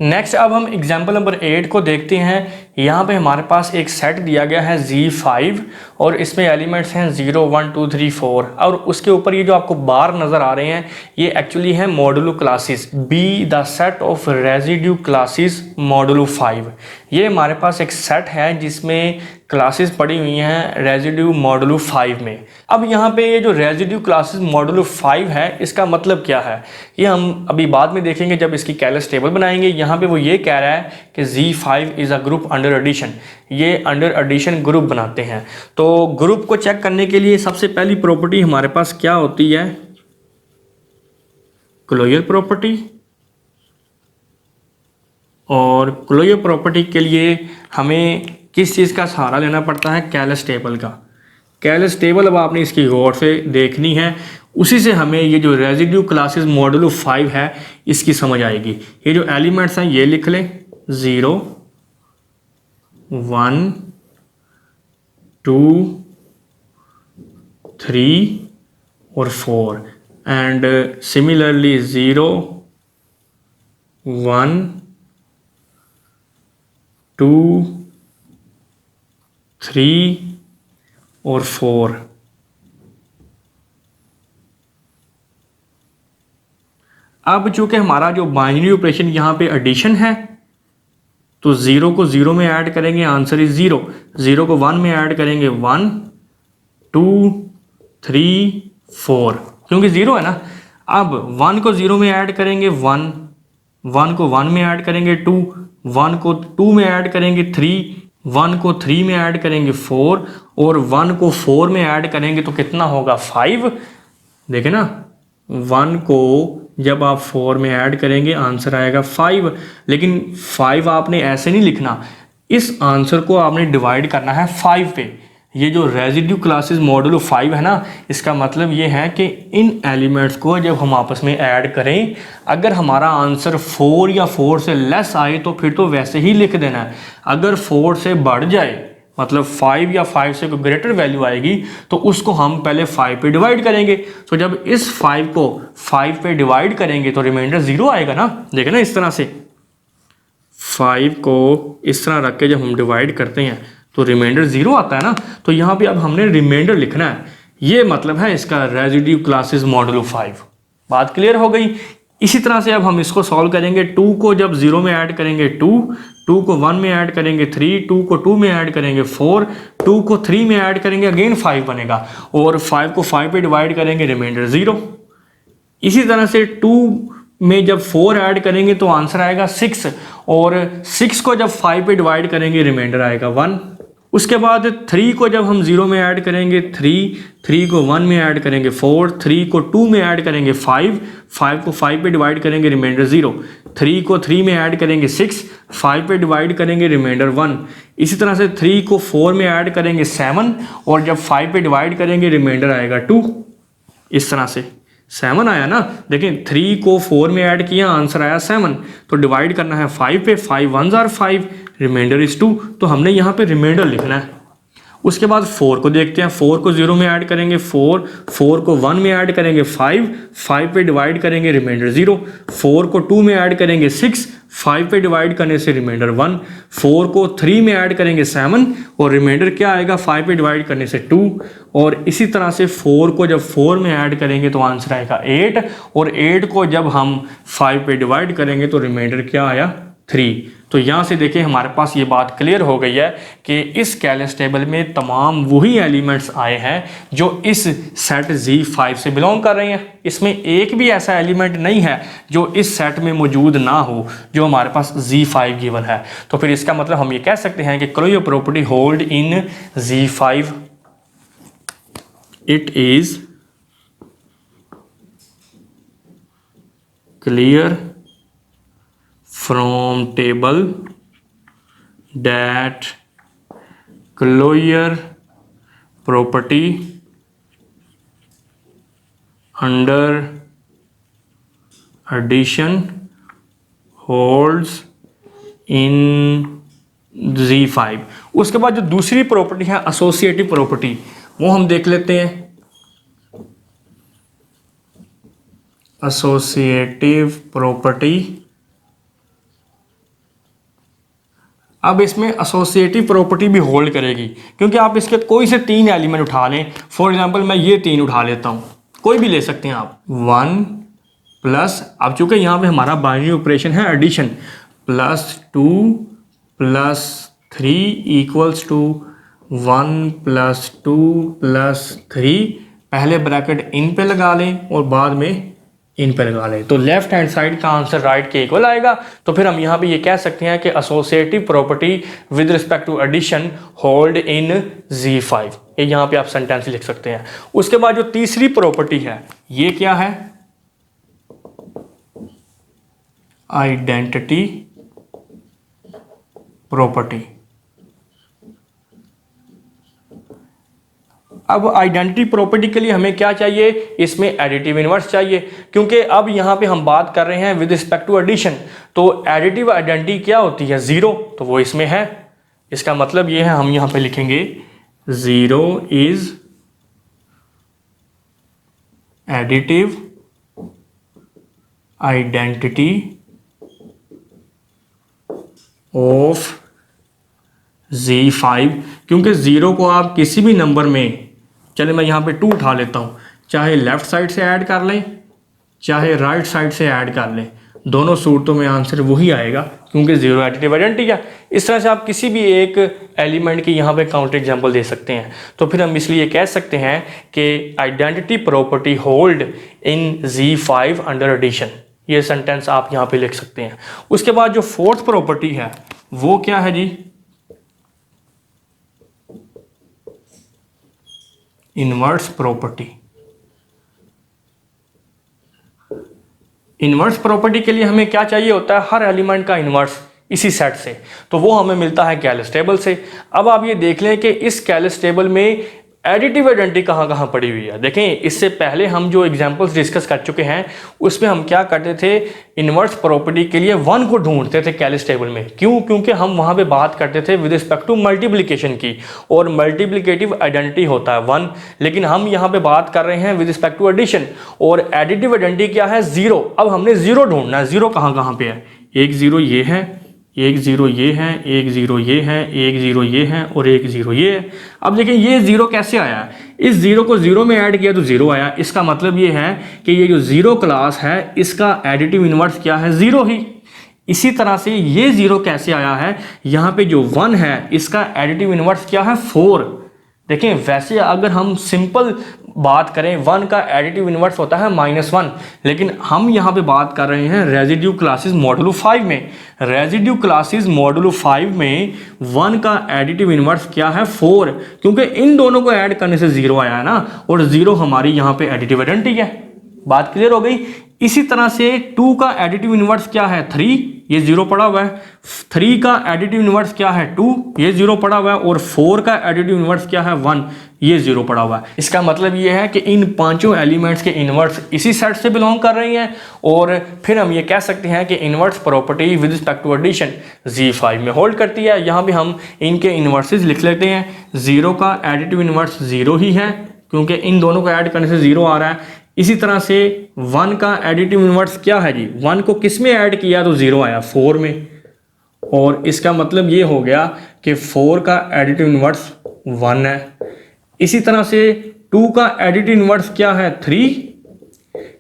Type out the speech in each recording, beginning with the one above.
Next अब हम example number 8 को देखते हैं। यहाँ पे हमारे पास एक सेट दिया गया है Z5 और इसमें एलिमेंट्स हैं 0 1 2 3 4 और उसके ऊपर ये जो आपको बार नज़र आ रहे हैं ये एक्चुअली है modulo classes. Be the set of residue classes modulo 5। ये हमारे पास एक सेट है जिसमें क्लासेस पड़ी हुई हैं रेजिड्यू मॉडुलो 5 में। अब यहाँ पे ये जो रेजिड्यू क्लासेस मॉडुलो 5 है इसका मतलब क्या है ये हम अभी बाद में देखेंगे जब इसकी कैलस टेबल बनाएंगे। यहाँ पे वो ये कह रहा है कि Z5 is a group under addition, ये अंडर एडिशन ग्रुप बनाते हैं। तो ग्रुप को चेक करने के लिए सबसे पहली प्रॉपर्टी हमारे पास क्या होती है, क्लोजर प्रॉपर्टी। और क्लोजर प्रॉपर्टी के लिए हमें किस चीज़ का सहारा लेना पड़ता है, कैलस टेबल का। कैलस टेबल अब आपने इसकी गौर से देखनी है, उसी से हमें ये जो रेजिड्यू क्लासेस मॉडुलो 5 है इसकी समझ आएगी। ये जो एलिमेंट्स हैं ये लिख लें 0 1 2 3 और 4 एंड सिमिलरली 0 1 2 3 और 4। अब चूंकि हमारा जो बाइनरी ऑपरेशन यहाँ पे एडिशन है तो 0 को 0 में ऐड करेंगे, आंसर इज 0। 0 को 1 में ऐड करेंगे 1 2 3 4, क्योंकि 0 है ना। अब 1 को 0 में ऐड करेंगे 1, 1 को 1 में ऐड करेंगे 2, 1 को 2 में ऐड करेंगे 3, 1 को 3 में ऐड करेंगे 4 और 1 को 4 में ऐड करेंगे तो कितना होगा 5। देखें ना, 1 को जब आप 4 में ऐड करेंगे आंसर आएगा 5। लेकिन 5 आपने ऐसे नहीं लिखना, इस आंसर को आपने डिवाइड करना है 5 पे। ये जो रेजिड्यू क्लासेस मॉडुलो 5 है ना, इसका मतलब ये है कि इन एलिमेंट्स को जब हम आपस में ऐड करें, अगर हमारा आंसर 4 या 4 से लेस आए तो फिर तो वैसे ही लिख देना है। अगर 4 से बढ़ जाए मतलब 5 या 5 से कोई ग्रेटर वैल्यू आएगी तो उसको हम पहले 5 पे डिवाइड करेंगे। तो जब इस 5 को 5 पे डिवाइड करेंगे तो रिमाइंडर 0 आएगा ना। देखें ना, इस तरह से 5 को इस तरह रख के जब हम डिवाइड करते हैं तो रिमाइंडर 0 आता है ना। तो यहाँ पे अब हमने रिमाइंडर लिखना है, ये मतलब है इसका रेजिड्यू क्लासेस मॉडुलो 5। बात क्लियर हो गई। इसी तरह से अब हम इसको सॉल्व करेंगे। 2 को जब 0 में ऐड करेंगे 2, 2 को 1 में ऐड करेंगे 3, 2 को 2 में ऐड करेंगे 4, 2 को 3 में ऐड करेंगे अगेन 5 बनेगा और 5 को 5 पे डिवाइड करेंगे रिमाइंडर 0। इसी तरह से 2 में जब 4 ऐड करेंगे तो आंसर आएगा 6 और 6 को जब 5 पे डिवाइड करेंगे रिमाइंडर आएगा 1। उसके बाद 3 को जब हम 0 में ऐड करेंगे 3, 3 को 1 में ऐड करेंगे 4, 3 को 2 में ऐड करेंगे 5, 5 को 5 पे डिवाइड करेंगे रिमाइंडर 0, 3 को 3 में ऐड करेंगे 6, 5 पे डिवाइड करेंगे रिमाइंडर 1। इसी तरह से 3 को 4 में ऐड करेंगे 7 और जब 5 पे डिवाइड करेंगे रिमाइंडर आएगा 2। इस तरह से 7 आया ना। देखें 3 को 4 में ऐड किया, आंसर आया 7। तो डिवाइड करना है 5 पे, 5 1s are 5, रिमाइंडर इज 2। तो हमने यहाँ पे रिमाइंडर लिखना है। उसके बाद 4 को देखते हैं। 4 को 0 में ऐड करेंगे 4, 4 को 1 में ऐड करेंगे 5, 5 पे डिवाइड करेंगे रिमाइंडर 0, 4 को 2 में ऐड करेंगे 6, 5 पे डिवाइड करने से रिमाइंडर 1, 4 को 3 में ऐड करेंगे 7 और रिमाइंडर क्या आएगा 5 पे डिवाइड करने से 2। और इसी तरह से 4 को जब 4 में ऐड करेंगे तो आंसर आएगा 8 और 8 को जब हम 5 पे डिवाइड करेंगे तो रिमाइंडर क्या आया 3। तो यहाँ से देखिए हमारे पास ये बात क्लियर हो गई है कि इस कैलस टेबल में तमाम वही एलिमेंट्स आए हैं जो इस सेट Z5 से बिलोंग कर रहे हैं। इसमें एक भी ऐसा एलिमेंट नहीं है जो इस सेट में मौजूद ना हो जो हमारे पास Z5 गिवन है। तो फिर इसका मतलब हम ये कह सकते हैं कि closure property hold in Z5, it is clear from table that closure property under addition holds in Z5। उसके बाद जो दूसरी प्रॉपर्टी है एसोसिएटिव प्रॉपर्टी, वो हम देख लेते हैं। एसोसिएटिव प्रॉपर्टी अब इसमें एसोसिएटिव प्रॉपर्टी भी होल्ड करेगी, क्योंकि आप इसके कोई से 3 एलिमेंट उठा लें। फॉर एग्जांपल मैं ये 3 उठा लेता हूँ, कोई भी ले सकते हैं आप। 1 प्लस, अब चूंकि यहाँ पे हमारा बाइनरी ऑपरेशन है एडिशन, +2 + 3 इक्वल्स टू 1 + 2 + 3, पहले ब्रैकेट इन पे लगा लें और बाद में इन पे लगा लें, तो लेफ्ट हैंड साइड का आंसर राइट के इक्वल आएगा। तो फिर हम यहाँ पे ये कह सकते हैं कि associative property with respect to addition hold in Z5। ये यहाँ पे आप सेंटेंस लिख सकते हैं। उसके बाद जो तीसरी प्रॉपर्टी है ये क्या है, आइडेंटिटी प्रॉपर्टी। अब आइडेंटिटी प्रॉपर्टी के लिए हमें क्या चाहिए, इसमें एडिटिव इनवर्स चाहिए, क्योंकि अब यहाँ पे हम बात कर रहे हैं विद रिस्पेक्ट टू एडिशन, तो एडिटिव आइडेंटिटी क्या होती है, 0, तो वो इसमें है। इसका मतलब ये है, हम यहाँ पे लिखेंगे 0 is additive identity of Z5, क्योंकि 0 को आप किसी भी नंबर में, चले मैं यहाँ पे 2 उठा लेता हूँ, चाहे लेफ्ट साइड से ऐड कर लें चाहे राइट साइड से ऐड कर लें, दोनों सूरतों में आंसर वही आएगा, क्योंकि 0 एडिटिव आइडेंटिटी है। इस तरह से आप किसी भी एक एलिमेंट की यहाँ पे काउंटर एग्जांपल दे सकते हैं। तो फिर हम इसलिए कह सकते हैं कि identity property hold in Z5 under addition. ये सेंटेंस आप यहाँ पे लिख सकते हैं। उसके बाद जो फोर्थ प्रॉपर्टी है वो क्या है जी, इनवर्स प्रॉपर्टी। इनवर्स प्रॉपर्टी के लिए हमें क्या चाहिए होता है, हर एलिमेंट का इनवर्स इसी सेट से, तो वो हमें मिलता है कैलस टेबल से। अब आप ये देख लें कि इस कैलस टेबल में एडिटिव आइडेंटिटी कहाँ कहाँ पड़ी हुई है। देखें, इससे पहले हम जो एग्जांपल्स डिस्कस कर चुके हैं उसमें हम क्या करते थे, इनवर्स प्रॉपर्टी के लिए 1 को ढूंढते थे कैलस टेबल में। क्यों? क्योंकि हम वहाँ पे बात करते थे विद रिस्पेक्ट टू मल्टीप्लिकेशन की, और मल्टीप्लिकेटिव आइडेंटिटी होता है 1, लेकिन हम यहाँ पे बात कर रहे हैं विद रिस्पेक्ट टू एडिशन, और एडिटिव आइडेंटिटी क्या है, 0। अब हमने 0 ढूंढना है। 0 कहाँ कहाँ पे है, एक 0 ये है, एक 0 ये है, एक 0 ये है, एक 0 ये है और एक 0 ये है। अब देखिए ये 0 कैसे आया, इस 0 को 0 में ऐड किया तो 0 आया। इसका मतलब ये है कि ये जो 0 क्लास है इसका एडिटिव इनवर्स क्या है, 0 ही। इसी तरह से ये 0 कैसे आया है, यहाँ पे जो 1 है इसका एडिटिव इनवर्स क्या है, 4। देखें, वैसे अगर हम सिंपल बात करें 1 का एडिटिव इनवर्स होता है -1, लेकिन हम यहाँ पे बात कर रहे हैं रेजिड्यू क्लासेस मॉडुलो 5 में। रेजिड्यू क्लासेस मॉडुलो 5 में 1 का एडिटिव इनवर्स क्या है, 4, क्योंकि इन दोनों को ऐड करने से 0 आया है ना, और 0 हमारी यहाँ पे एडिटिव आइडेंटिटी है। बात क्लियर हो गई। इसी तरह से 2 का एडिटिव इनवर्स क्या है, 3, ये 0 पड़ा हुआ है। 3 का एडिटिव इनवर्स क्या है, 2, ये 0 पड़ा हुआ है। और 4 का एडिटिव इनवर्स क्या है, 1, ये 0 पड़ा हुआ है। इसका मतलब ये है कि इन पांचों एलिमेंट्स के इनवर्स इसी सेट से बिलोंग कर रही हैं, और फिर हम ये कह सकते हैं कि inverse property with respect to addition Z5 में होल्ड करती है। यहाँ भी हम इनके इनवर्सेस लिख लेते हैं। 0 का एडिटिव इनवर्स 0 ही है, क्योंकि इन दोनों को ऐड करने से 0 आ रहा है। इसी तरह से 1 का एडिटिव इनवर्स क्या है जी, 1 को किस में ऐड किया तो 0 आया, 4 में। और इसका मतलब ये हो गया कि 4 का एडिटिव इनवर्स 1 है। इसी तरह से 2 का एडिटिव इनवर्स क्या है, 3,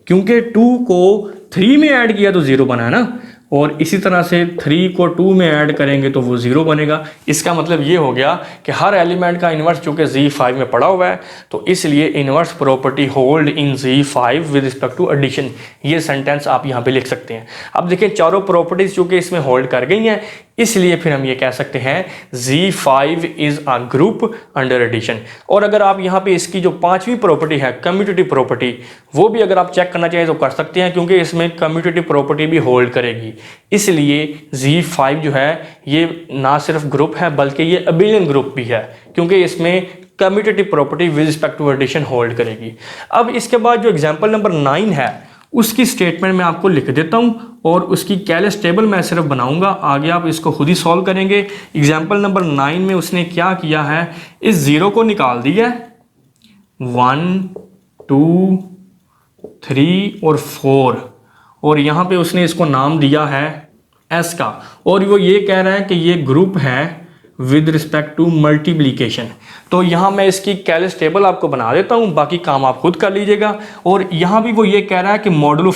क्योंकि 2 को 3 में ऐड किया तो 0 बना है ना, और इसी तरह से 3 को 2 में ऐड करेंगे तो वो 0 बनेगा। इसका मतलब ये हो गया कि हर एलिमेंट का इनवर्स चूंकि Z5 में पड़ा हुआ है, तो इसलिए inverse property hold in Z5 with respect to addition. ये सेंटेंस आप यहाँ पे लिख सकते हैं। अब देखिए, चारों प्रॉपर्टीज चूंकि इसमें होल्ड कर गई हैं, इसलिए फिर हम ये कह सकते हैं Z5 is a group under addition. और अगर आप यहाँ पे इसकी जो 5वीं प्रॉपर्टी है, कम्यूटेटिव प्रॉपर्टी, वो भी अगर आप चेक करना चाहें तो कर सकते हैं, क्योंकि इसमें कम्यूटेटिव प्रॉपर्टी भी होल्ड करेगी। इसलिए Z5 जो है ये ना सिर्फ ग्रुप है बल्कि ये अबिलियन ग्रुप भी है, क्योंकि इसमें commutative property with respect to addition hold करेगी। अब इसके बाद जो एग्जांपल नंबर 9 है उसकी स्टेटमेंट मैं आपको लिख देता हूं, और उसकी कैलस टेबल मैं सिर्फ बनाऊंगा, आगे आप इसको खुद ही सॉल्व करेंगे। एग्जांपल नंबर 9 में उसने क्या किया है, इस 0 को निकाल दिया, 1 2 3 और 4, और यहाँ पे उसने इसको नाम दिया है एस का, और वो ये कह रहा है कि ये ग्रुप है विद रिस्पेक्ट टू मल्टीप्लीकेशन। तो यहाँ मैं इसकी कैलिस टेबल आपको बना देता हूँ, बाकी काम आप खुद कर लीजिएगा। और यहाँ भी वो ये कह रहा है कि मॉडुलो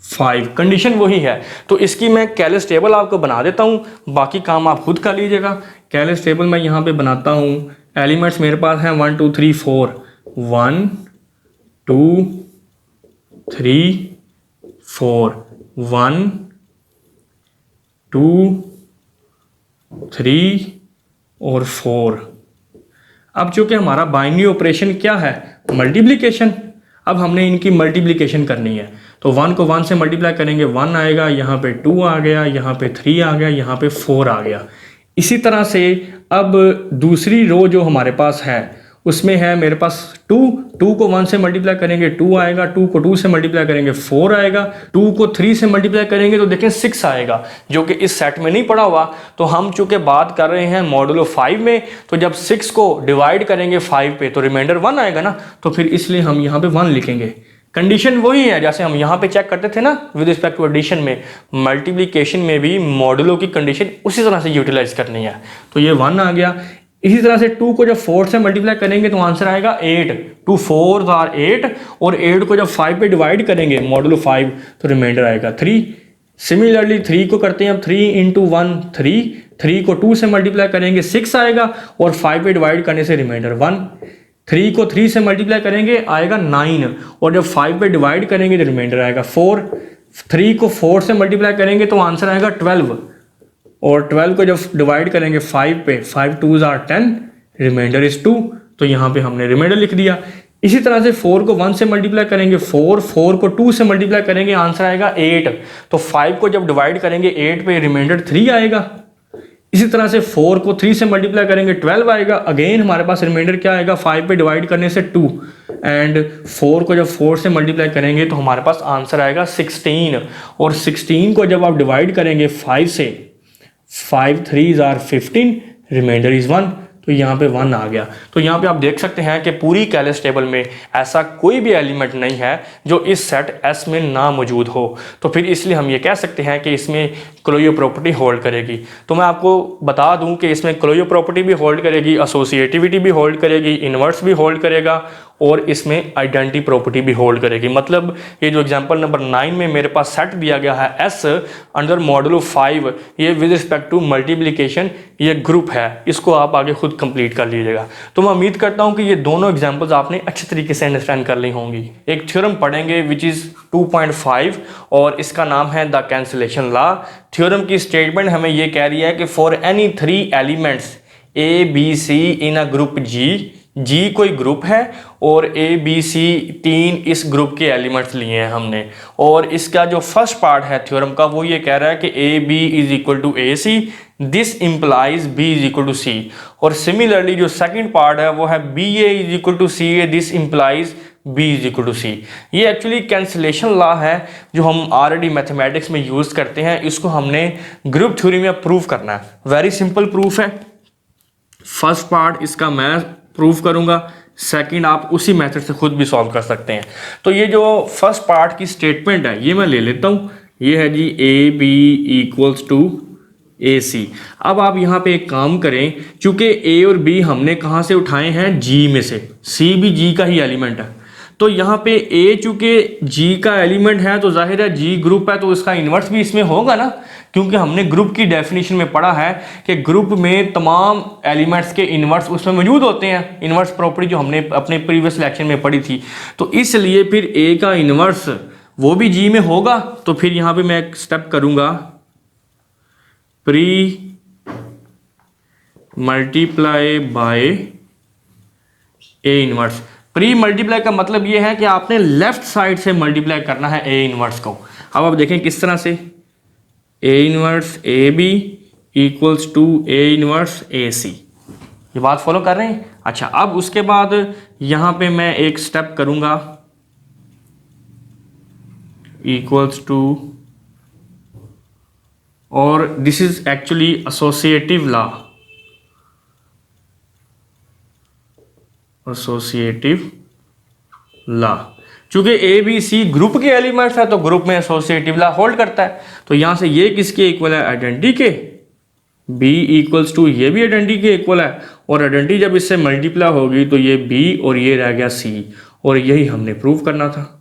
5 कंडीशन वही है। तो इसकी मैं कैलिस टेबल आपको बना देता हूँ, बाकी काम आप खुद कर लीजिएगा। कैलिस टेबल मैं यहाँ पे बनाता हूँ। एलिमेंट्स मेरे पास हैं 1 2 3 4, 1 2 3 4, 1 2 3 और 4। अब चूंकि हमारा बाइनरी ऑपरेशन क्या है, मल्टीप्लिकेशन, अब हमने इनकी मल्टीप्लिकेशन करनी है। तो 1 को 1 से मल्टीप्लाई करेंगे 1 आएगा, यहाँ पे 2 आ गया, यहाँ पे 3 आ गया, यहाँ पे 4 आ गया। इसी तरह से अब दूसरी रो जो हमारे पास है उसमें है मेरे पास 2 को 1 से मल्टीप्लाई करेंगे 2 आएगा, 2 को 2 से मल्टीप्लाई करेंगे 4 आएगा, 2 को 3 से मल्टीप्लाई करेंगे तो देखें 6 आएगा, जो कि इस सेट में नहीं पड़ा हुआ। तो हम चूंकि बात कर रहे हैं मॉडुलो 5 में, तो जब 6 को डिवाइड करेंगे 5 पे तो रिमाइंडर 1 आएगा ना, तो फिर इसलिए हम यहाँ पे 1 लिखेंगे। कंडीशन वही है जैसे हम यहाँ पे चेक करते थे ना विद रिस्पेक्ट टू एडिशन में, मल्टीप्लिकेशन में भी मॉडुलो की कंडीशन उसी तरह से यूटिलाइज करनी है। तो ये 1 आ गया। इसी तरह से 2 को जब 4 से मल्टीप्लाई करेंगे तो आंसर आएगा 8, 2 4 आर 8, और 8 को जब 5 पे डिवाइड करेंगे मॉडुलो 5 तो रिमाइंडर आएगा 3। सिमिलरली 3 को करते हैं अब 3 इंटू 1 3, 3 को 2 से मल्टीप्लाई करेंगे 6 आएगा, और 5 पे डिवाइड करने से रिमाइंडर 1। 3 को 3 से मल्टीप्लाई करेंगे आएगा 9, और जब 5 पे डिवाइड करेंगे तो रिमाइंडर आएगा 4। 3 को 4 से मल्टीप्लाई करेंगे तो आंसर आएगा 12, और 12 को जब डिवाइड करेंगे 5 पे 5 2 आर 10, रिमाइंडर इज 2। तो यहाँ पे हमने रिमाइंडर लिख दिया। इसी तरह से 4 को 1 से मल्टीप्लाई करेंगे 4, 4 को 2 से मल्टीप्लाई करेंगे आंसर आएगा 8। तो 5 को जब डिवाइड करेंगे 8 पे रिमाइंडर 3 आएगा। इसी तरह से 4 को 3 से मल्टीप्लाई करेंगे 12 आएगा। अगेन हमारे पास रिमाइंडर क्या आएगा, 5 पे डिवाइड करने से 2, एंड 4 को जब 4 से मल्टीप्लाई करेंगे तो हमारे पास आंसर आएगा 16, और 16 को जब आप डिवाइड करेंगे 5 से, 5 3 आर 15, रिमाइंडर इज 1। तो यहाँ पे 1 आ गया। तो यहाँ पे आप देख सकते हैं कि पूरी कैलिस टेबल में ऐसा कोई भी एलिमेंट नहीं है जो इस सेट एस में ना मौजूद हो। तो फिर इसलिए हम ये कह सकते हैं कि इसमें क्लोयो प्रॉपर्टी होल्ड करेगी। तो मैं आपको बता दूं कि इसमें क्लोयो प्रॉपर्टी भी होल्ड करेगी, एसोसिएटिविटी भी होल्ड करेगी, इन्वर्स भी होल्ड करेगा, और इसमें आइडेंटिटी प्रॉपर्टी भी होल्ड करेगी। मतलब ये जो एग्जांपल नंबर 9 में मेरे पास सेट दिया गया है एस अंडर मॉडुलो 5, ये विद रिस्पेक्ट टू मल्टीप्लिकेशन ये ग्रुप है, इसको आप आगे खुद कंप्लीट कर लीजिएगा। तो मैं उम्मीद करता हूँ कि ये दोनों एग्जांपल्स आपने अच्छे तरीके से अंडरस्टैंड कर ली होंगी। एक थ्योरम पढ़ेंगे विच इज़ 2.5, और इसका नाम है द कैंसिलेशन लॉ। थ्योरम की स्टेटमेंट हमें ये कह रही है कि for any 3 elements A B C in a group G कोई ग्रुप है, और ए बी सी 3 इस ग्रुप के एलिमेंट्स लिए हैं हमने। और इसका जो फर्स्ट पार्ट है थ्योरम का वो ये कह रहा है कि A B is equal to A C, this implies B is equal to C. और सिमिलरली जो सेकंड पार्ट है वो है B A is equal to C A, this implies B is equal to C. ये actually cancellation law है जो हम already mathematics में यूज करते हैं। इसको हमने ग्रुप थ्योरी में प्रूव करना है। वेरी सिंपल प्रूफ है। फर्स्ट पार्ट इसका मैं प्रूव करूंगा, सेकंड आप उसी मेथड से खुद भी सॉल्व कर सकते हैं। तो ये जो फर्स्ट पार्ट की स्टेटमेंट है ये मैं ले लेता हूं। ये है जी ए बी इक्वल्स टू ए सी। अब आप यहाँ पे एक काम करें, चूंकि ए और बी हमने कहाँ से उठाए हैं, जी में से, सी भी जी का ही एलिमेंट है। तो यहाँ पे ए चूंकि जी का एलिमेंट है तो जाहिर है जी ग्रुप है, तो इसका इन्वर्स भी इसमें होगा ना, क्योंकि हमने ग्रुप की डेफिनेशन में पढ़ा है कि ग्रुप में तमाम एलिमेंट्स के इन्वर्स उसमें मौजूद होते हैं। इन्वर्स प्रॉपर्टी जो हमने अपने प्रीवियस लेक्चर में पढ़ी थी। तो इसलिए फिर ए का इन्वर्स वो भी जी में होगा। तो फिर यहाँ पे मैं एक स्टेप करूंगा, pre multiply by A inverse. Pre multiply का मतलब ये है कि आपने लेफ्ट साइड से मल्टीप्लाई करना है ए इन्वर्स को। अब आप देखें किस तरह से, A inverse A B equals to A inverse A C. ये बात फॉलो कर रहे हैं? अच्छा, अब उसके बाद यहां पे मैं एक स्टेप करूंगा, इक्वल्स टू, और this is actually associative law, associative law. चूंकि ए बी सी ग्रुप के एलिमेंट्स है तो ग्रुप में एसोसिएटिव लॉ होल्ड करता है। तो यहां से ये किसके इक्वल है, आइडेंटिटी के। बी इक्वल्स टू ये भी आइडेंटिटी के इक्वल है, और आइडेंटिटी जब इससे मल्टीप्लाई होगी तो ये बी और ये रह गया सी, और यही हमने प्रूव करना था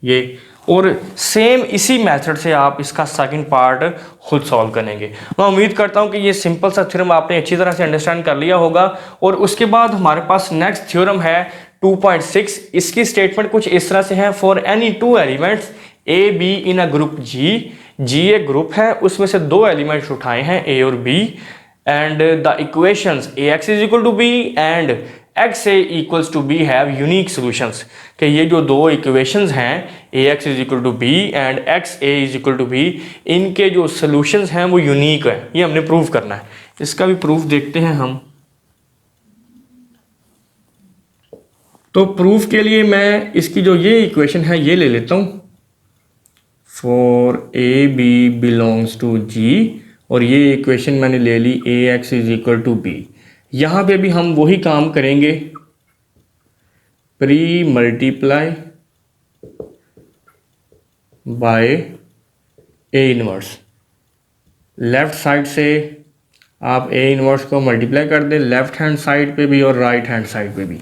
ये। और सेम इसी मेथड से आप इसका सेकंड पार्ट खुद सॉल्व करेंगे। मैं उम्मीद करता हूं कि ये सिंपल सा थ्योरम आपने अच्छी तरह से अंडरस्टैंड कर लिया होगा। और उसके बाद हमारे पास नेक्स्ट थ्योरम है 2.6। इसकी स्टेटमेंट कुछ इस तरह से है, for any two elements A B in a group G, G एक ग्रुप है उसमें से दो एलिमेंट्स उठाए हैं ए और B, and the equations A X is equal to B and X A equals to B have unique solutions. कि ये जो दो इक्वेशंस हैं A X is equal to B and X A is equal to B, इनके जो solutions हैं वो unique है, ये हमने प्रूव करना है। इसका भी प्रूफ देखते हैं हम। तो प्रूफ के लिए मैं इसकी जो ये इक्वेशन है ये ले लेता हूं, for A B belongs to G, और ये इक्वेशन मैंने ले ली A X is equal to B. यहां पे भी हम वही काम करेंगे, pre multiply by A inverse. Left side से आप ए इनवर्स को मल्टीप्लाई कर दें, लेफ्ट हैंड साइड पे भी और राइट हैंड साइड पे भी।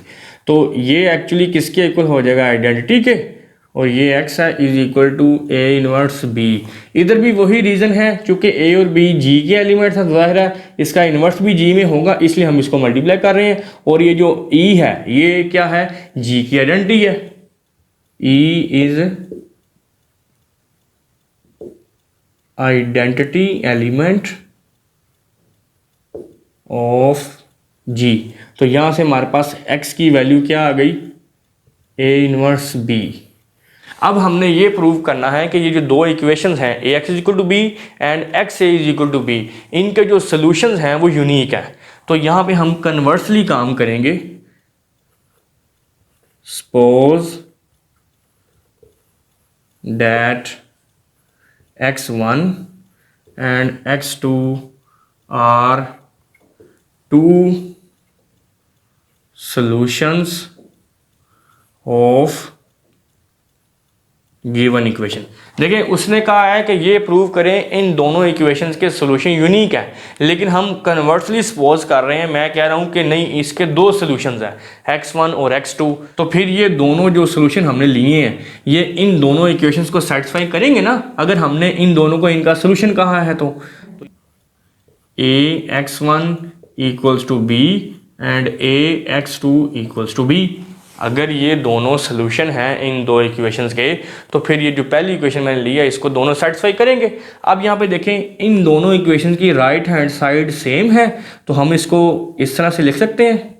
तो ये एक्चुअली किसके इक्वल हो जाएगा, आइडेंटिटी के, और ये x है is equal to a inverse b। इधर भी वही रीज़न है, चूंकि a और b g के एलिमेंट्स हैं, जाहिर है इसका इनवर्स भी g में होगा, इसलिए हम इसको मल्टीप्लाई कर रहे हैं। और ये जो e है ये क्या है, g की आइडेंटिटी है। e is identity element of g। तो यहां से हमारे पास x की वैल्यू क्या आ गई, a इनवर्स b। अब हमने ये प्रूव करना है कि ये जो दो इक्वेशंस हैं A X is equal to B and X A is equal to B, इनके जो सॉल्यूशंस हैं वो यूनिक है। तो यहां पे हम कन्वर्सली काम करेंगे। Suppose that x1 and x2 are two solutions of given equation. देखिए उसने कहा है कि ये प्रूव करें इन दोनों इक्वेशंस के सॉल्यूशन यूनिक है, लेकिन हम कन्वर्सली सपोज कर रहे हैं, मैं कह रहा हूं कि नहीं इसके दो सॉल्यूशंस हैं x1 और x2। तो फिर ये दोनों जो सॉल्यूशन हमने लिए हैं ये इन दोनों इक्वेशंस को सेटिस्फाई करेंगे ना, अगर हमने इन दोनों को इनका सॉल्यूशन कहा है तो a x1 equals to b and a x2 equals to b। अगर ये दोनों सॉल्यूशन हैं इन दो इक्वेशंस के, तो फिर ये जो पहली इक्वेशन मैंने लिया इसको दोनों सेटिस्फाई करेंगे। अब यहाँ पे देखें इन दोनों इक्वेशंस की राइट हैंड साइड सेम है, तो हम इसको इस तरह से लिख सकते हैं।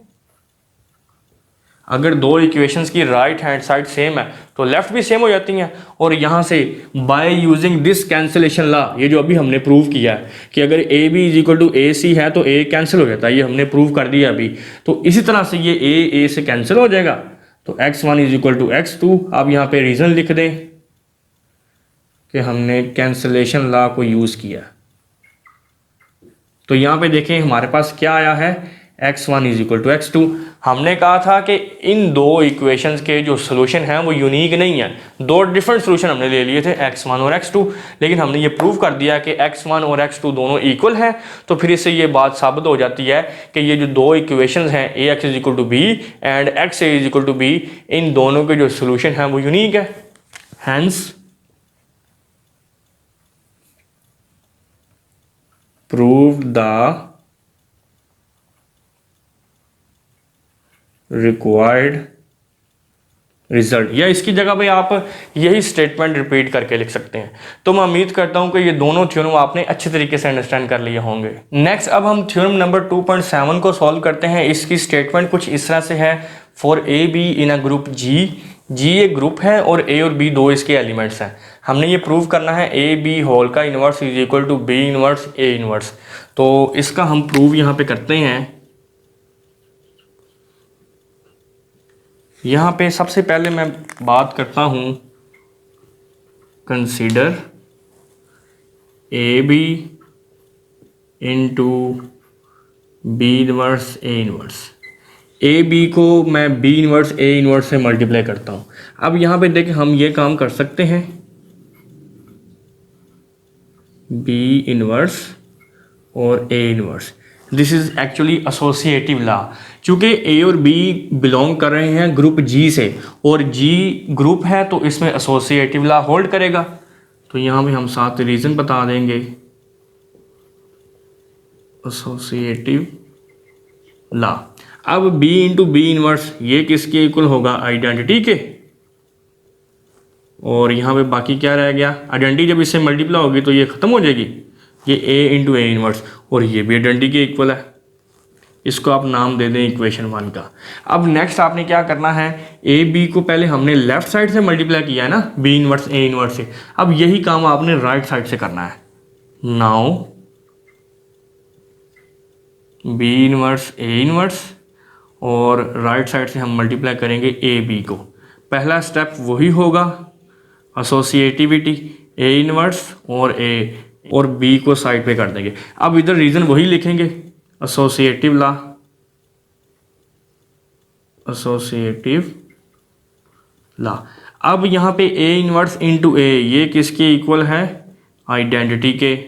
अगर दो इक्वेशंस की राइट हैंड साइड सेम है तो लेफ्ट भी सेम हो जाती हैं। और यहाँ से by using this cancellation law, ये जो अभी हमने प्रूव किया है कि अगर A B is equal to A C है तो ए कैंसिल हो जाता है, ये हमने प्रूव कर दिया अभी। तो इसी तरह से ये ए से कैंसिल हो जाएगा, तो x1 is equal to x2। आप यहाँ पे रीजन लिख दें कि हमने कैंसिलेशन लॉ को यूज किया। तो यहाँ पे देखें हमारे पास क्या आया है, x1 is equal to x2। हमने कहा था कि इन दो इक्वेशंस के जो सोल्यूशन हैं वो यूनिक नहीं है, दो डिफरेंट सोल्यूशन हमने ले लिए थे x1 और x2, लेकिन हमने ये प्रूव कर दिया कि x1 और x2 दोनों इक्वल हैं। तो फिर इससे ये बात साबित हो जाती है कि ये जो दो इक्वेशंस हैं A X is equal to B and X A is equal to B, इन दोनों के जो सोल्यूशन हैं वो यूनिक है। Hence prove the required result, या इसकी जगह पे आप यही स्टेटमेंट रिपीट करके लिख सकते हैं। तो मैं उम्मीद करता हूं कि ये दोनों थ्योरम आपने अच्छे तरीके से अंडरस्टैंड कर लिए होंगे। नेक्स्ट अब हम थ्योरम नंबर 2.7 को सॉल्व करते हैं। इसकी स्टेटमेंट कुछ इस तरह से है, for A B in a group G, G एक ग्रुप है और ए और बी दो इसके एलिमेंट्स हैं। हमने ये प्रूव करना है ए बी होल का inverse is equal to b inverse A inverse. तो इसका हम प्रूव यहाँ पे करते हैं। यहाँ पे सबसे पहले मैं बात करता हूँ, consider a b into b inverse A inverse. A b को मैं बी इनवर्स ए इनवर्स से मल्टीप्लाई करता हूँ। अब यहाँ पे देखें हम ये काम कर सकते हैं, बी इनवर्स और A inverse. This is actually associative law. चूंकि ए और बी बिलोंग कर रहे हैं ग्रुप जी से और जी ग्रुप है तो इसमें एसोसिएटिव लॉ होल्ड करेगा। तो यहाँ पे हम साथ रीजन बता देंगे, एसोसिएटिव लॉ। अब b इंटू बी इनवर्स ये किसके इक्वल होगा, आइडेंटिटी के। और यहाँ पे बाकी क्या रह गया, आइडेंटिटी जब इससे मल्टीप्लाई होगी तो ये खत्म हो जाएगी, ये a इंटू ए इनवर्स, और ये भी आइडेंटिटी के इक्वल है। इसको आप नाम दे दें इक्वेशन 1 का। अब नेक्स्ट आपने क्या करना है, ए बी को पहले हमने लेफ्ट साइड से मल्टीप्लाई किया है ना, बी इनवर्स ए इनवर्स से। अब यही काम आपने राइट साइड से करना है। नाउ बी इनवर्स ए इनवर्स और राइट साइड से हम मल्टीप्लाई करेंगे ए बी को। पहला स्टेप वही होगा, एसोसिएटिविटी, ए इनवर्स और ए और बी को साइड पे कर देंगे। अब इधर रीजन वही लिखेंगे, एसोसिएटिव लॉ, एसोसिएटिव लॉ। अब यहाँ पे ए इनवर्स इंटू ए ये किसके इक्वल है, आइडेंटिटी के।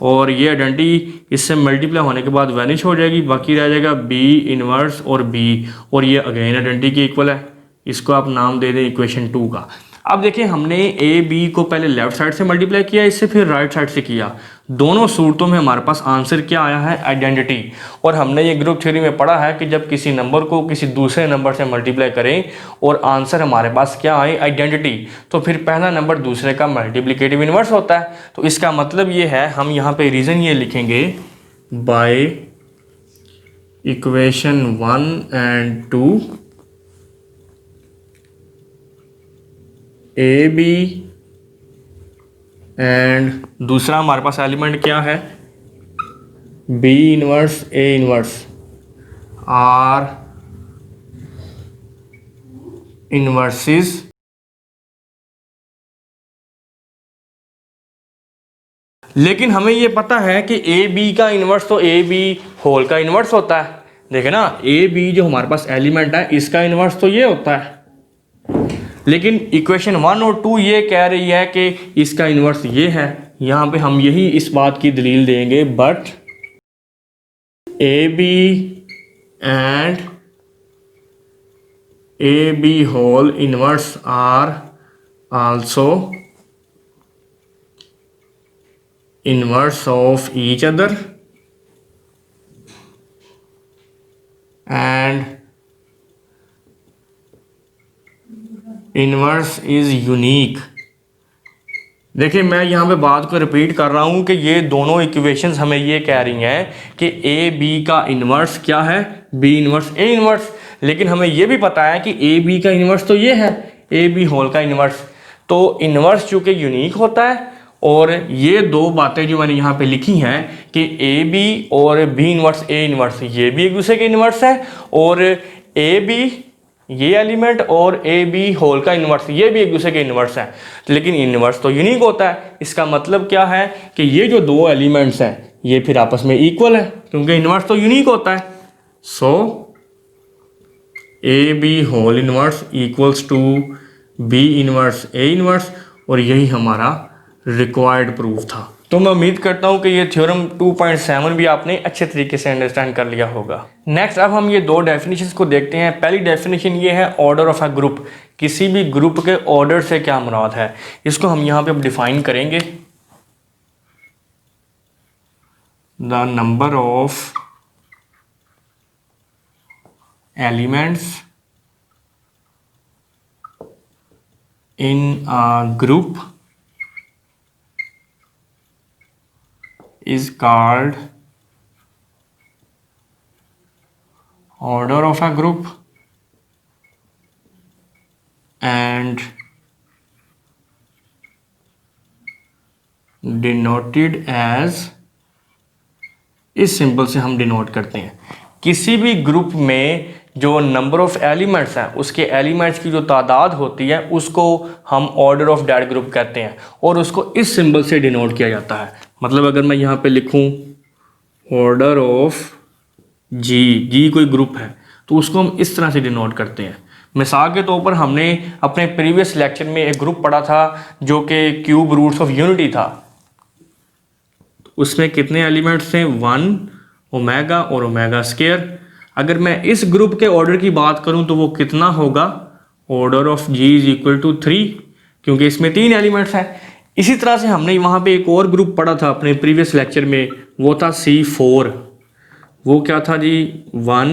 और ये आइडेंटिटी इससे मल्टीप्लाई होने के बाद वैनिश हो जाएगी, बाकी रह जाएगा बी इनवर्स और बी, और ये अगेन आइडेंटिटी के इक्वल है। इसको आप नाम दे दें इक्वेशन 2 का। अब देखिए हमने ए बी को पहले लेफ्ट साइड से मल्टीप्लाई किया, इससे फिर राइट साइड से किया। दोनों सूरतों में हमारे पास आंसर क्या आया है, आइडेंटिटी। और हमने ये ग्रुप थ्योरी में पढ़ा है कि जब किसी नंबर को किसी दूसरे नंबर से मल्टीप्लाई करें और आंसर हमारे पास क्या आए, आइडेंटिटी, तो फिर पहला नंबर दूसरे का मल्टीप्लिकेटिव इनवर्स होता है। तो इसका मतलब ये है, हम यहाँ पे रीज़न ये लिखेंगे, by equation 1 and 2 A B and दूसरा हमारे पास एलिमेंट क्या है, B inverse A inverse are inverses लेकिन हमें ये पता है कि ए बी का इनवर्स तो ए बी होल का इनवर्स होता है। देखे ना, ए बी जो हमारे पास एलिमेंट है इसका इनवर्स तो ये होता है, लेकिन इक्वेशन 1 और 2 ये कह रही है कि इसका इन्वर्स ये है। यहाँ पे हम यही इस बात की दलील देंगे, but a B and a B whole inverse are also inverse of each other and inverse is unique. देखिए मैं यहाँ पे बात को रिपीट कर रहा हूँ कि ये दोनों इक्वेशंस हमें ये कह रही हैं कि ए बी का इनवर्स क्या है, बी इनवर्स ए इनवर्स। लेकिन हमें ये भी पता है कि ए बी का इनवर्स तो ये है, ए बी होल का इनवर्स। तो इनवर्स चूँकि यूनिक होता है, और ये दो बातें जो मैंने यहाँ पे लिखी हैं कि ए बी और बी इनवर्स ए इनवर्स ये भी एक दूसरे के इनवर्स है, और ए बी ये एलिमेंट और ए बी होल का इन्वर्स ये भी एक दूसरे के इन्वर्स है। लेकिन इन्वर्स तो यूनिक होता है। इसका मतलब क्या है कि ये जो दो एलिमेंट्स हैं ये फिर आपस में इक्वल है, क्योंकि इन्वर्स तो यूनिक होता है। So A B whole inverse equals to B inverse A inverse, और यही हमारा रिक्वायर्ड प्रूफ था। तो मैं उम्मीद करता हूं कि ये थ्योरम 2.7 भी आपने अच्छे तरीके से अंडरस्टैंड कर लिया होगा। नेक्स्ट अब हम ये दो डेफिनेशंस को देखते हैं। पहली डेफिनेशन ये है ऑर्डर ऑफ अ ग्रुप। किसी भी ग्रुप के ऑर्डर से क्या मुराद है, इसको हम यहाँ पे अब डिफाइन करेंगे। The number of elements in a group is called order of a group and denoted as, इस सिंबल से हम डिनोट करते हैं। किसी भी ग्रुप में जो नंबर ऑफ एलिमेंट्स हैं उसके एलिमेंट्स की जो तादाद होती है उसको हम ऑर्डर ऑफ दैट ग्रुप कहते हैं, और उसको इस सिंबल से डिनोट किया जाता है। मतलब अगर मैं यहाँ पे लिखूँ ऑर्डर ऑफ जी, जी कोई ग्रुप है, तो उसको हम इस तरह से डिनोट करते हैं। मिसाल के तौर पर हमने अपने प्रीवियस लेक्चर में एक ग्रुप पढ़ा था जो कि क्यूब रूट्स ऑफ यूनिटी था। उसमें कितने एलिमेंट्स थे? 1 ओमेगा और ओमेगा स्क्वायर। अगर मैं इस ग्रुप के ऑर्डर की बात करूं तो वो कितना होगा? Order of G is equal to 3, क्योंकि इसमें 3 एलिमेंट्स हैं। इसी तरह से हमने वहाँ पे एक और ग्रुप पढ़ा था अपने प्रीवियस लेक्चर में, वो था C4। वो क्या था जी? 1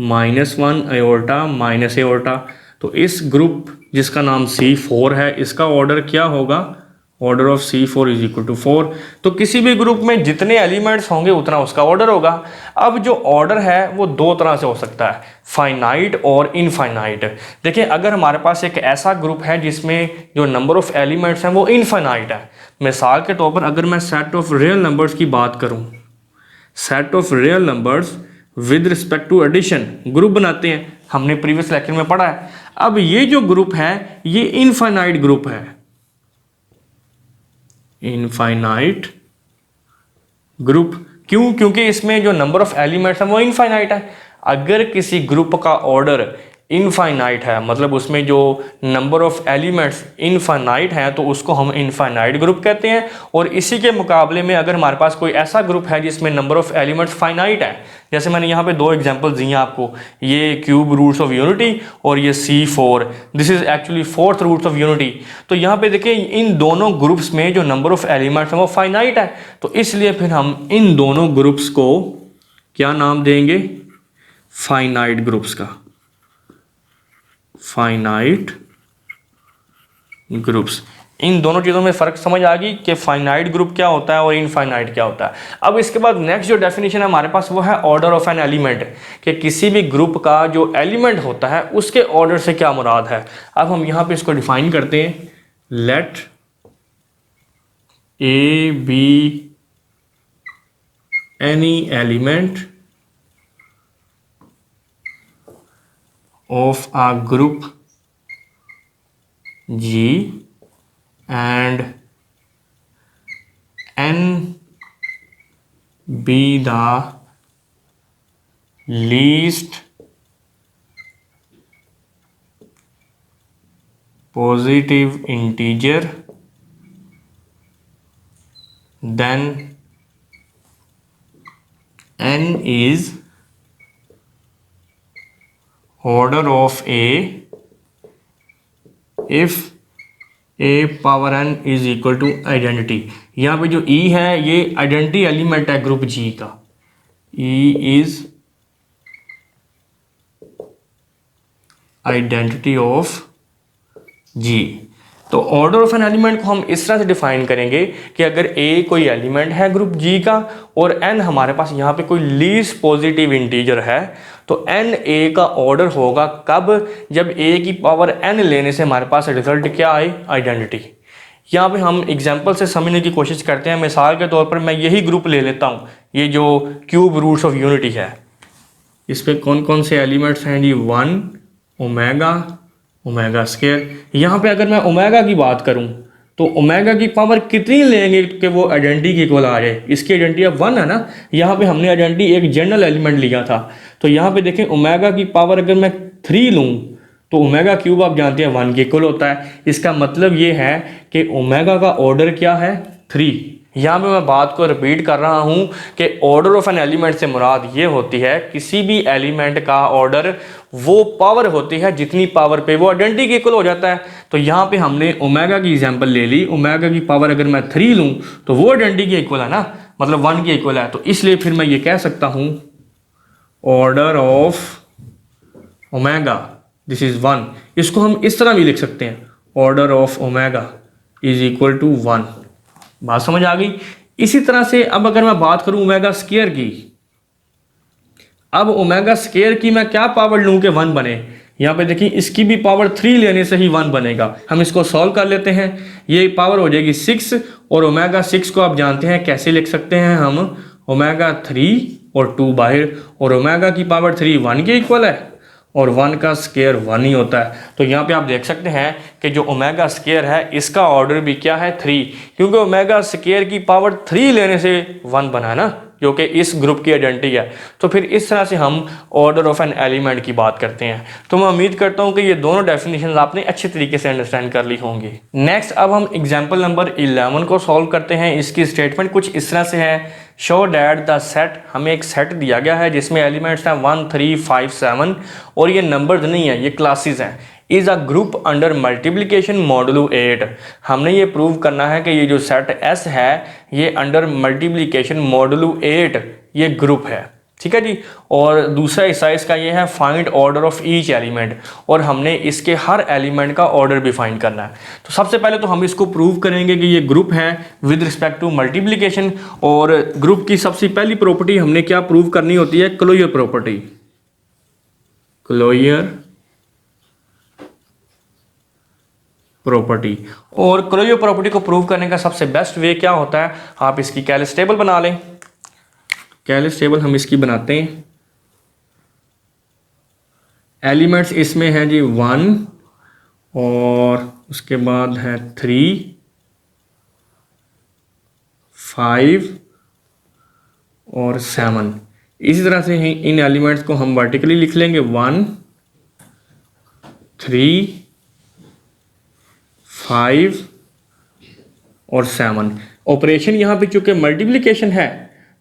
-1 एओर्टा माइनस एओर्टा। तो इस ग्रुप जिसका नाम C4 है, इसका ऑर्डर क्या होगा? Order of C4 is equal to 4। तो किसी भी ग्रुप में जितने एलिमेंट्स होंगे उतना उसका ऑर्डर होगा। अब जो ऑर्डर है वो दो तरह से हो सकता है, फाइनाइट और इनफाइनाइट। देखिए, अगर हमारे पास एक ऐसा ग्रुप है जिसमें जो नंबर ऑफ एलिमेंट्स हैं वो इनफाइनाइट है, मिसाल के तौर पर अगर मैं सेट ऑफ रियल नंबर्स की बात करूं, set of real numbers with respect to addition group बनाते हैं, हमने प्रीवियस लेक्चर में पढ़ा है। अब ये जो ग्रुप है ये इनफाइनाइट ग्रुप है, इनफाइनाइट ग्रुप। क्यों? क्योंकि इसमें जो नंबर ऑफ एलिमेंट्स हैं वो इनफाइनाइट है। अगर किसी ग्रुप का ऑर्डर इनफाइनाइट है, मतलब उसमें जो नंबर ऑफ एलिमेंट्स इनफाइनाइट हैं, तो उसको हम इनफाइनाइट ग्रुप कहते हैं। और इसी के मुकाबले में अगर हमारे पास कोई ऐसा ग्रुप है जिसमें नंबर ऑफ एलिमेंट्स फाइनाइट है, जैसे मैंने यहाँ पे 2 एग्जांपल्स दी हैं आपको, ये क्यूब रूट्स ऑफ यूनिटी और ये C4, this is actually 4th roots of unity. तो यहाँ पे देखिए इन दोनों ग्रुप्स में जो नंबर ऑफ एलिमेंट्स हैं वो फाइनाइट है, तो इसलिए फिर हम इन दोनों ग्रुप्स को क्या नाम देंगे? फाइनाइट ग्रुप्स का, फाइनाइट ग्रुप्स। इन दोनों चीज़ों में फ़र्क समझ आ गई कि फाइनाइट ग्रुप क्या होता है और इनफाइनाइट क्या होता है। अब इसके बाद नेक्स्ट जो डेफिनेशन है हमारे पास वो है ऑर्डर ऑफ एन एलिमेंट, कि किसी भी ग्रुप का जो एलिमेंट होता है उसके ऑर्डर से क्या मुराद है। अब हम यहाँ पे इसको डिफाइन करते हैं, let a be any element of a group G and N be the least positive integer, then N is order of A if A power n is equal to identity. यहाँ पे जो E है ये identity element है group G का, E is identity of G। तो order of an element को हम इस तरह से डिफाइन करेंगे कि अगर A कोई एलिमेंट है ग्रुप G का और N हमारे पास यहाँ पे कोई लीस्ट पॉजिटिव इंटीजर है, तो n A का ऑर्डर होगा कब? जब A की पावर n लेने से हमारे पास रिजल्ट क्या आए? आइडेंटिटी। यहाँ पे हम एग्जांपल से समझने की कोशिश करते हैं। मिसाल के तौर पर मैं यही ग्रुप ले लेता हूँ, ये जो क्यूब रूट्स ऑफ यूनिटी है, इस पे कौन कौन से एलिमेंट्स हैं जी? 1 ओमेगा ओमेगा स्क्वायर। यहाँ पे अगर मैं ओमेगा की बात करूँ तो ओमेगा की पावर कितनी लेंगे कि वो आइडेंटिटी के इक्वल आ जाए? इसकी आइडेंटिटी अब 1 है ना। यहाँ पे हमने आइडेंटिटी एक जनरल एलिमेंट लिया था, तो यहाँ पे देखें ओमेगा की पावर अगर मैं 3 लूँ तो ओमेगा क्यूब आप जानते हैं 1 के इक्वल होता है। इसका मतलब ये है कि ओमेगा का ऑर्डर क्या है? 3। यहाँ पे मैं बात को रिपीट कर रहा हूँ कि ऑर्डर ऑफ एन एलिमेंट से मुराद ये होती है किसी भी एलिमेंट का ऑर्डर वो पावर होती है जितनी पावर पे वो आइडेंटिटी के इक्वल हो जाता है। तो यहाँ पे हमने ओमेगा की एग्जांपल ले ली, ओमेगा की पावर अगर मैं 3 लूँ तो वो आइडेंटिटी के इक्वल है ना, मतलब 1 के इक्वल है। तो इसलिए फिर मैं ये कह सकता हूँ order of omega this is 1। इसको हम इस तरह भी लिख सकते हैं, order of omega is equal to 1। बात समझ आ गई? इसी तरह से अब अगर मैं बात करूं ओमेगा स्क्वायर की, अब ओमेगा स्क्वायर की मैं क्या पावर लूं कि 1 बने? यहाँ पे देखिए इसकी भी पावर 3 लेने से ही 1 बनेगा। हम इसको सॉल्व कर लेते हैं, ये पावर हो जाएगी 6 और ओमेगा 6 को आप जानते हैं कैसे लिख सकते हैं हम? ओमेगा 3 और 2 बाहर, और ओमेगा की पावर 3 1 के इक्वल है और 1 का स्क्वायर 1 ही होता है। तो यहाँ पे आप देख सकते हैं कि जो ओमेगा स्क्वायर है इसका ऑर्डर भी क्या है? 3, क्योंकि ओमेगा स्क्वायर की पावर 3 लेने से 1 बना है ना। जो कि इस ग्रुप की आइडेंटिटी है। तो फिर इस तरह से हम ऑर्डर ऑफ एन एलिमेंट की बात करते हैं। तो मैं उम्मीद करता हूं कि ये दोनों डेफिनेशन आपने अच्छे तरीके से अंडरस्टैंड कर ली होंगी। नेक्स्ट अब हम एग्जाम्पल नंबर 11 को सॉल्व करते हैं। इसकी स्टेटमेंट कुछ इस तरह से है, शो डैट द सेट, हमें एक सेट दिया गया है जिसमें एलिमेंट्स हैं 1 3 5 7 और ये नंबर्स नहीं है, ये क्लासेस हैं। Is a group under multiplication modulo 8। हमने ये प्रूव करना है कि ये जो सेट एस है ये अंडर मल्टीप्लिकेशन मॉडुलो 8 ये ग्रुप है, ठीक है जी। और दूसरा हिस्सा इसका ये है find order of each element, और हमने इसके हर एलिमेंट का ऑर्डर भी फाइंड करना है। तो सबसे पहले तो हम इसको प्रूव करेंगे कि ये ग्रुप है विद रिस्पेक्ट टू मल्टीप्लिकेशन। और ग्रुप की सबसे पहली प्रॉपर्टी हमने क्या प्रूव करनी होती है, क्लोजर प्रॉपर्टी। क्लोजर प्रॉपर्टी, और क्लोजर प्रॉपर्टी को प्रूव करने का सबसे बेस्ट वे क्या होता है, आप इसकी कैलिस टेबल बना लें। कैलिस टेबल हम इसकी बनाते हैं। एलिमेंट्स इसमें हैं जी 1 और उसके बाद है 3 5 और 7। इसी तरह से इन एलिमेंट्स को हम वर्टिकली लिख लेंगे 1 3 5 और 7। ऑपरेशन यहाँ पे चूंकि मल्टीप्लिकेशन है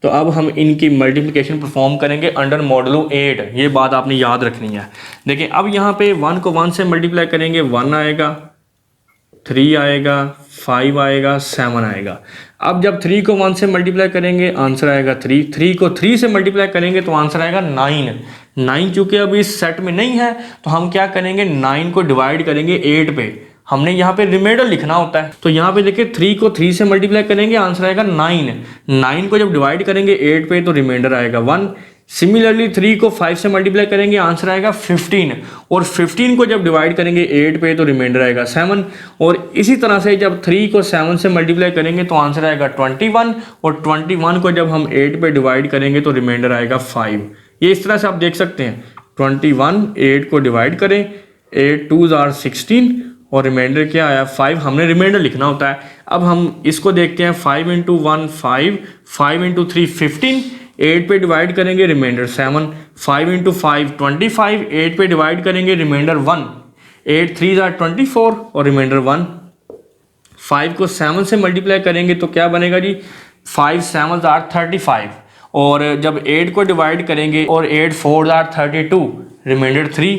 तो अब हम इनकी मल्टीप्लिकेशन परफॉर्म करेंगे अंडर मॉडुलो 8। ये बात आपने याद रखनी है। देखिए अब यहाँ पे 1 को 1 से मल्टीप्लाई करेंगे, 1 आएगा, 3 आएगा, 5 आएगा, 7 आएगा। अब जब 3 को 1 से मल्टीप्लाई करेंगे आंसर आएगा 3, 3 को 3 से मल्टीप्लाई करेंगे तो आंसर आएगा 9। 9 चूंकि अब इस सेट में नहीं है तो हम क्या करेंगे, 9 को डिवाइड करेंगे 8 पे। हमने यहाँ पे रिमाइंडर लिखना होता है। तो यहाँ पे देखिए 3 को 3 से मल्टीप्लाई करेंगे आंसर आएगा 9। 9 को जब डिवाइड करेंगे 8 पे तो रिमाइंडर आएगा 1। सिमिलरली 3 को 5 से मल्टीप्लाई करेंगे आंसर आएगा 15, और 15 को जब डिवाइड करेंगे 8 पे तो रिमाइंडर आएगा 7। और इसी तरह से जब 3 को 7 से मल्टीप्लाई करेंगे तो आंसर आएगा 21, और 21 को जब हम 8 पे डिवाइड करेंगे तो रिमाइंडर आएगा 5। ये इस तरह से आप देख सकते हैं 21 8 को डिवाइड करें, 8 2s are 16 और रिमाइंडर क्या आया 5। हमने रिमाइंडर लिखना होता है। अब हम इसको देखते हैं, 5 × 1 5, 5 × 3 15, 8 पे डिवाइड करेंगे रिमाइंडर 7, 5 × 5 25, 8 पे डिवाइड करेंगे रिमाइंडर 1, 8 3s are 24 और रिमाइंडर 1। 5 को 7 से मल्टीप्लाई करेंगे तो क्या बनेगा जी, 5 7s are 35, और जब 8 को डिवाइड करेंगे और 8 4s are 32, रिमाइंडर 3।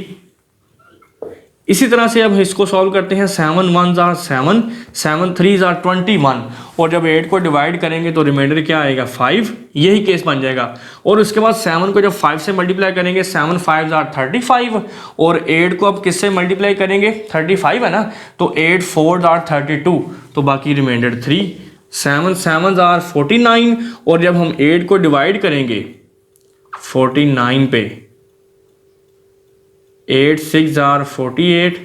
इसी तरह से अब इसको सॉल्व करते हैं, 7 1s are 7, 7 3s are 21, और जब 8 को डिवाइड करेंगे तो रिमाइंडर क्या आएगा 5। यही केस बन जाएगा। और उसके बाद 7 को जब 5 से मल्टीप्लाई करेंगे 7 5s are 35, और 8 को अब किससे मल्टीप्लाई करेंगे, 35 है ना, तो 8 4s are 32, तो बाकी रिमाइंडर 3। 7 7s are 49, और जब हम 8 को डिवाइड करेंगे 49 पे, 8 6s are 48,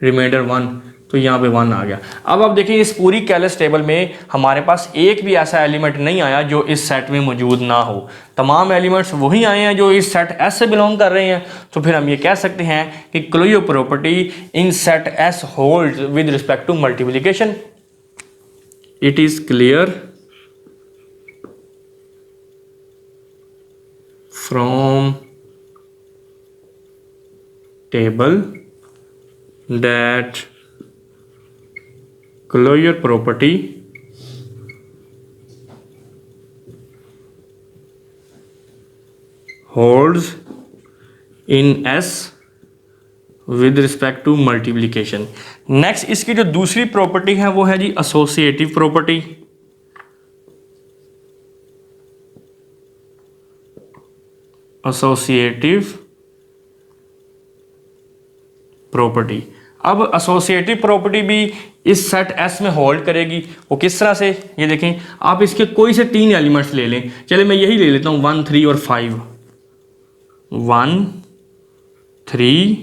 रिमाइंडर 1, तो यहाँ पे 1 आ गया। अब आप देखिए इस पूरी कैलस टेबल में हमारे पास एक भी ऐसा एलिमेंट नहीं आया जो इस सेट में मौजूद ना हो। तमाम एलिमेंट्स वही आए हैं जो इस सेट एस से बिलोंग कर रहे हैं। तो फिर हम ये कह सकते हैं कि closure property in set S holds with respect to multiplication. It is clear from table that closure property holds in S with respect to multiplication। Next इसकी जो दूसरी प्रॉपर्टी है वो है जी एसोसिएटिव प्रॉपर्टी। एसोसिएटिव प्रॉपर्टी, अब associative property भी इस set S में होल्ड करेगी। वो किस तरह से, ये देखें, आप इसके कोई से 3 एलिमेंट्स ले लें। चले मैं यही ले लेता हूँ 1 3 और 5, 1 3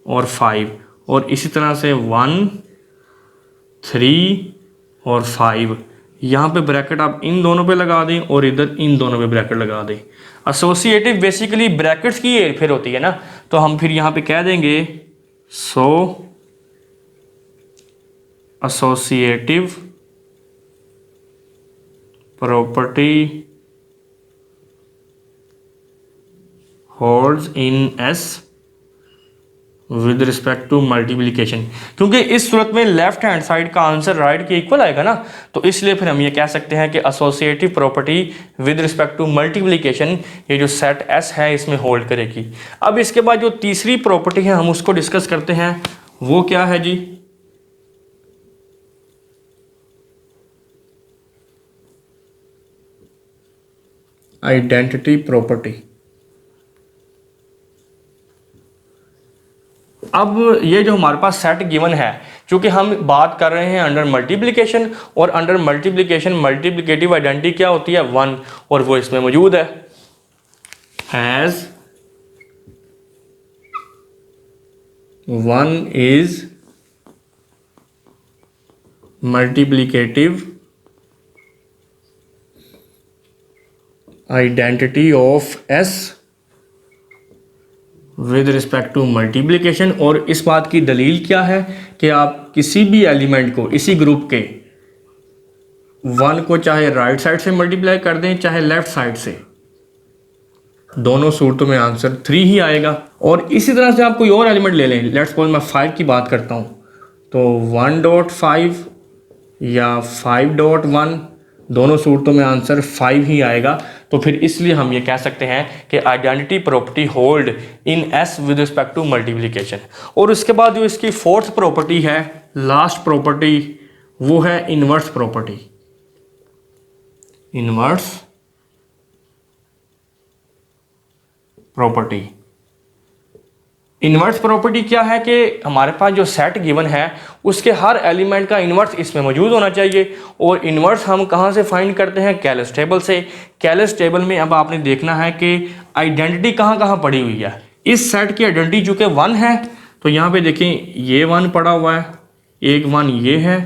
और 5, और इसी तरह से 1 3 और 5। यहाँ पे ब्रैकेट आप इन दोनों पे लगा दें और इधर इन दोनों पे ब्रैकेट लगा दें। एसोसिएटिव बेसिकली ब्रैकेट्स की हेरफेर होती है ना, तो हम फिर यहाँ पे कह देंगे so associative property holds in S with respect to multiplication, क्योंकि इस सूरत में लेफ्ट हैंड साइड का आंसर राइट के इक्वल आएगा ना, तो इसलिए फिर हम ये कह सकते हैं कि associative property with respect to multiplication ये जो सेट एस है इसमें होल्ड करेगी। अब इसके बाद जो तीसरी प्रॉपर्टी है हम उसको डिस्कस करते हैं, वो क्या है जी, आइडेंटिटी प्रॉपर्टी। अब ये जो हमारे पास सेट गिवन है, क्योंकि हम बात कर रहे हैं अंडर मल्टीप्लिकेशन, और अंडर मल्टीप्लिकेशन मल्टीप्लिकेटिव आइडेंटिटी क्या होती है, 1, और वो इसमें मौजूद है। As 1 is multiplicative identity of S with respect to multiplication. और इस बात की दलील क्या है कि आप किसी भी एलिमेंट को इसी ग्रुप के 1 को चाहे राइट साइड से मल्टीप्लाई कर दें चाहे लेफ्ट साइड से, दोनों सूरतों में आंसर 3 ही आएगा। और इसी तरह से आप कोई और एलिमेंट ले लें, लेट्स सपोज मैं 5 की बात करता हूँ, तो 1.5 या 5.1, दोनों सूरतों में आंसर 5 ही आएगा। तो फिर इसलिए हम ये कह सकते हैं कि identity property hold in S with respect to multiplication. और उसके बाद जो इसकी फोर्थ प्रॉपर्टी है, लास्ट प्रॉपर्टी, वो है inverse property. Inverse property, inverse property क्या है कि हमारे पास जो सेट गिवन है उसके हर एलिमेंट का इन्वर्स इसमें मौजूद होना चाहिए। और इन्वर्स हम कहाँ से फाइंड करते हैं, कैलस टेबल से। कैलस टेबल में अब आपने देखना है कि आइडेंटिटी कहाँ कहाँ पड़ी हुई है। इस सेट की आइडेंटिटी चूँकि 1 है, तो यहाँ पे देखें ये 1 पड़ा हुआ है, एक 1 ये है,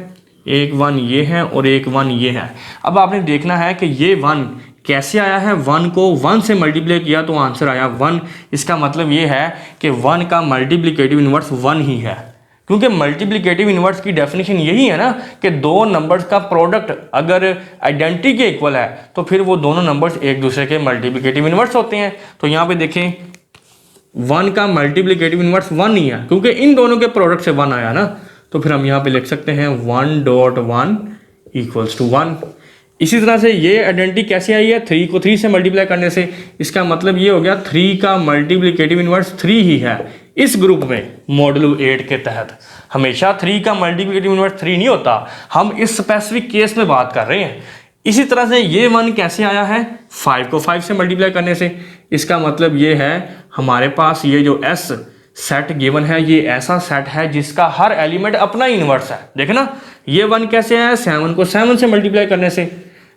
एक 1 ये है, और एक 1 ये है। अब आपने देखना है कि ये 1 कैसे आया है, 1 को 1 से मल्टीप्लाई किया तो आंसर आया 1। इसका मतलब ये है कि 1 का मल्टीप्लिकेटिव इन्वर्स 1 ही है, क्योंकि मल्टीप्लिकेटिव इन्वर्स की डेफिनेशन यही है ना कि दो नंबर्स का प्रोडक्ट अगर आइडेंटिटी के इक्वल है तो फिर वो दोनों नंबर्स एक दूसरे के मल्टीप्लिकेटिव इन्वर्स होते हैं। तो यहाँ पे देखें 1 का मल्टीप्लिकेटिव इन्वर्स 1 ही है, क्योंकि इन दोनों के प्रोडक्ट से 1 आया ना। तो फिर हम यहाँ पे लिख सकते हैं 1.1 इक्वल्स टू 1। इसी तरह से ये आइडेंटिटी कैसे आई है, 3 को 3 से मल्टीप्लाई करने से। इसका मतलब ये हो गया 3 का मल्टीप्लिकेटिव इन्वर्स 3 ही है इस ग्रुप में मॉडुलो 8 के तहत। हमेशा 3 का मल्टीप्लिकेटिव इन्वर्स 3 नहीं होता, हम इस स्पेसिफिक केस में बात कर रहे हैं। इसी तरह से ये 1 कैसे आया है, 5 को 5 से मल्टीप्लाई करने से। इसका मतलब ये है हमारे पास ये जो एस सेट गिवन है ये ऐसा सेट है जिसका हर एलिमेंट अपना इन्वर्स है। देखे ना, ये 1 कैसे आया, 7 को 7 से मल्टीप्लाई करने से।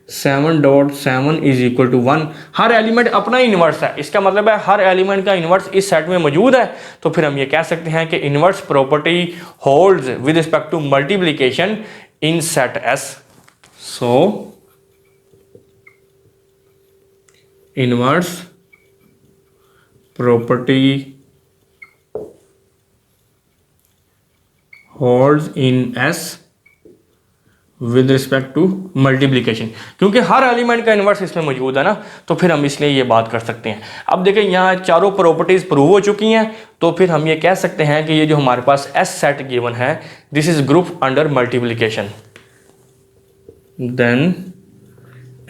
7.7 इज इक्वल टू 1, हर एलिमेंट अपना इन्वर्स है। इसका मतलब है हर एलिमेंट का इन्वर्स इस सेट में मौजूद है। तो फिर हम ये कह सकते हैं कि inverse property holds with respect to multiplication in set S. So inverse property holds in S with respect to multiplication, क्योंकि हर एलिमेंट का इन्वर्स इसमें मौजूद है ना, तो फिर हम इसलिए ये बात कर सकते हैं। अब देखें यहाँ चारों प्रॉपर्टीज प्रूव हो चुकी हैं, तो फिर हम ये कह सकते हैं कि ये जो हमारे पास एस सेट गिवन है this is group under multiplication. Then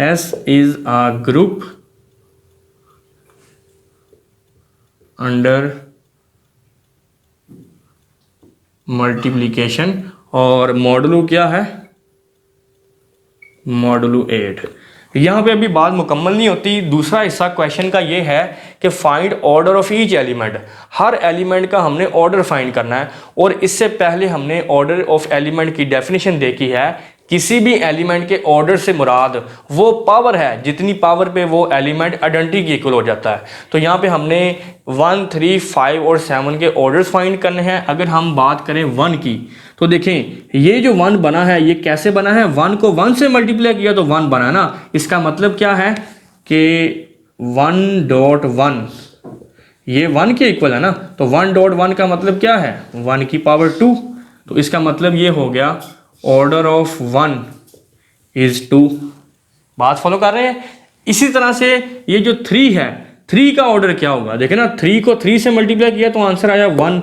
S is a group under multiplication. और मॉडुलो क्या है, मॉडुलो 8। यहाँ पे अभी बात मुकम्मल नहीं होती। दूसरा हिस्सा क्वेश्चन का ये है कि find order of each element. Her element का हमने ऑर्डर फाइंड करना है, और इससे पहले हमने ऑर्डर ऑफ एलिमेंट की डेफिनेशन देखी है। किसी भी एलिमेंट के ऑर्डर से मुराद वो पावर है जितनी पावर पे वो एलिमेंट आइडेंटिटी के इक्वल हो जाता है। तो यहाँ पे हमने 1, 3, 5 और 7 के ऑर्डर्स फाइंड करने हैं। अगर हम बात करें 1 की, तो देखें ये जो 1 बना है ये कैसे बना है, 1 को 1 से मल्टीप्लाई किया तो 1 बना ना। इसका मतलब क्या है कि 1.1 ये 1 के इक्वल है ना, तो 1.1 का मतलब क्या है, 1 की पावर 2। तो इसका मतलब ये हो गया ऑर्डर ऑफ 1 इज 2। बात फॉलो कर रहे हैं। इसी तरह से ये जो 3 है, 3 का ऑर्डर क्या होगा, देखे ना 3 को 3 से मल्टीप्लाई किया तो आंसर आया 1,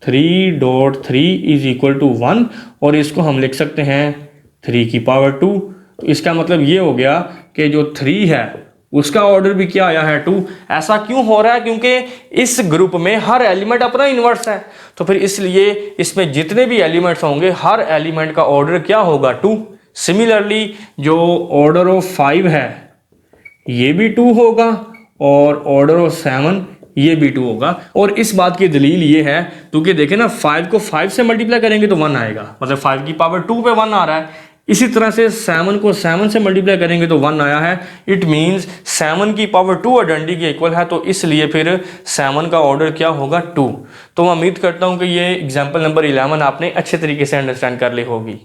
3.3 इज इक्वल टू 1, और इसको हम लिख सकते हैं 3 की पावर 2। तो इसका मतलब ये हो गया कि जो 3 है उसका ऑर्डर भी क्या आया है 2। ऐसा क्यों हो रहा है, क्योंकि इस ग्रुप में हर एलिमेंट अपना इन्वर्स है, तो फिर इसलिए इसमें जितने भी एलिमेंट्स होंगे हर एलिमेंट का ऑर्डर क्या होगा 2। सिमिलरली जो ऑर्डर ऑफ 5 है ये भी 2 होगा, और ऑर्डर ऑफ 7 ये भी 2 होगा। और इस बात की दलील ये है क्योंकि देखें ना 5 को 5 से मल्टीप्लाई करेंगे तो 1 आएगा, मतलब 5 की पावर 2 पे 1 आ रहा है। इसी तरह से 7 को 7 से मल्टीप्लाई करेंगे तो 1 आया है। इट मींस 7 की पावर 2 आइडेंटिटी के इक्वल है, तो इसलिए फिर 7 का ऑर्डर क्या होगा 2। तो मैं उम्मीद करता हूं कि ये एग्जाम्पल नंबर 11 आपने अच्छे तरीके से अंडरस्टैंड कर ली होगी।